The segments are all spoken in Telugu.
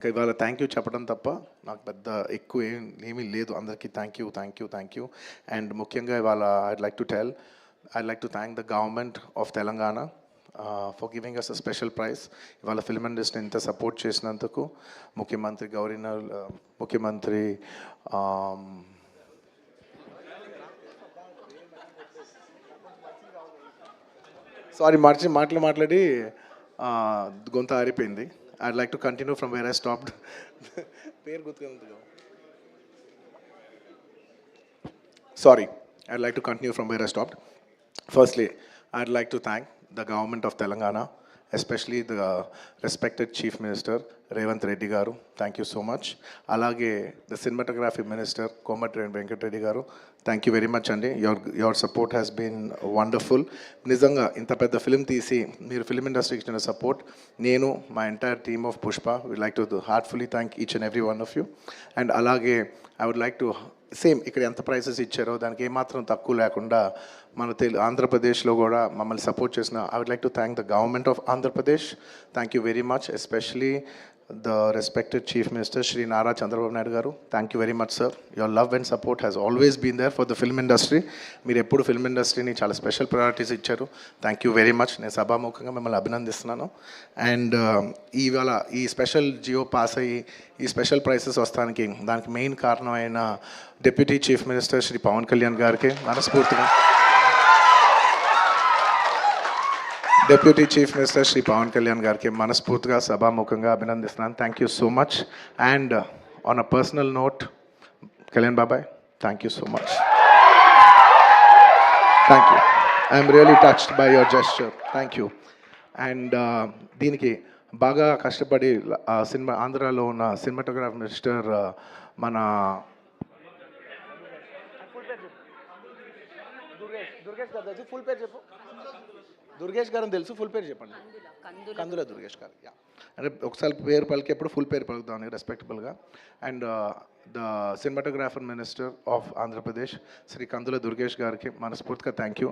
ఇవాళ థ్యాంక్ యూ చెప్పడం తప్ప నాకు పెద్ద ఎక్కువ ఏమీ లేదు. అందరికీ థ్యాంక్ యూ. అండ్ ముఖ్యంగా ఇవాళ I'd like to thank the government of Telangana for giving us a special prize. ఇవాళ ఫిల్మ్ ఇండస్ట్రీని ఇంత సపోర్ట్ చేసినందుకు ముఖ్యమంత్రి గవర్నర్, ముఖ్యమంత్రి సారీ మాట్లాడి గొంత ఆరిపోయింది. I'd like to continue from where I stopped. Sorry, I'd like to continue from where I stopped. Firstly, I'd like to thank the government of Telangana, especially the respected Chief Minister Revanth Reddy Garu. Thank you so much. Alage the cinematography minister Komatireni Venkat Reddy Garu. Thank you very much andi. Your support has been wonderful. Nizanga inta pedda film teesi meer film industry ki ichina support nenu my entire team of Pushpa would like to heartfully thank each and every one of you. And alage I would like to same ఇక్కడ ఎంత ప్రైసెస్ ఇచ్చారో దానికి ఏమాత్రం తక్కువ లేకుండా మన ఆంధ్రప్రదేశ్లో కూడా మమ్మల్ని సపోర్ట్ చేసిన I would like to thank the government of Andhra Pradesh. Thank you very much, especially the respected chief minister Shri Nara Chandrababu Naidu గారు. Thank you very much sir. Your love and support has always been there for the film industry. మీరు ఎప్పుడు ఫిల్మ్ ఇండస్ట్రీని చాలా స్పెషల్ ప్రయారిటీస్ ఇచ్చారు. Thank you very much. నేను సభాముఖంగా మిమ్మల్ని అభినందిస్తున్నాను. అండ్ ఇవాళ ఈ స్పెషల్ జియో పాస్ అయ్యి ఈ స్పెషల్ ప్రైసెస్ వస్తానికి దానికి మెయిన్ కారణమైన deputy chief minister Shri Pavan Kalyan గారికి మనస్ఫూర్తిగా deputy chief minister Shri Pavan Kalyan గారికి మనస్ఫూర్తిగా సభాముఖంగా అభినందిస్తున్నాను. Thank you so much. And on a personal note, Kalyan బాబాయ్, thank you so much. Thank you. I'm really touched by your gesture. Thank you. And దీనికి బాగా కష్టపడి సినిమా ఆంధ్రాలో ఉన్న సినిమాటోగ్రాఫ్ మినిస్టర్ మన దుర్గేష్ గారు తెలుసు, ఫుల్ పేరు చెప్పండి. కందుల దుర్గేష్ గారు. యా, అంటే ఒకసారి పేరు పలికేప్పుడు ఫుల్ పేరు పలుకుతామని రెస్పెక్టబుల్గా. And the cinematographer minister of Andhra Pradesh Shri Kandula Durgesh గారికి మనస్ఫూర్తిగా థ్యాంక్ యూ.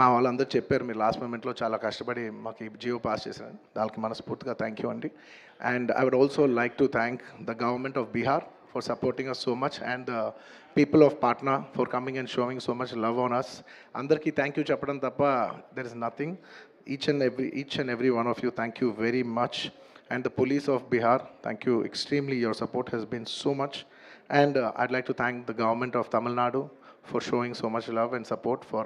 మా వాళ్ళందరూ చెప్పారు మీరు లాస్ట్ మూమెంట్లో చాలా కష్టపడి మాకు ఈ జియో పాస్ చేశారని, దానికి మనస్ఫూర్తిగా థ్యాంక్ యూ అండి. And I would also like to thank the government of Bihar for supporting us so much, and the people of Patna for coming and showing so much love on us. Andarki thank you chappadam tappa there is nothing. Each and every one of you, thank you very much. And the police of Bihar, thank you extremely. Your support has been so much. And I'd like to thank the government of Tamil Nadu for showing so much love and support for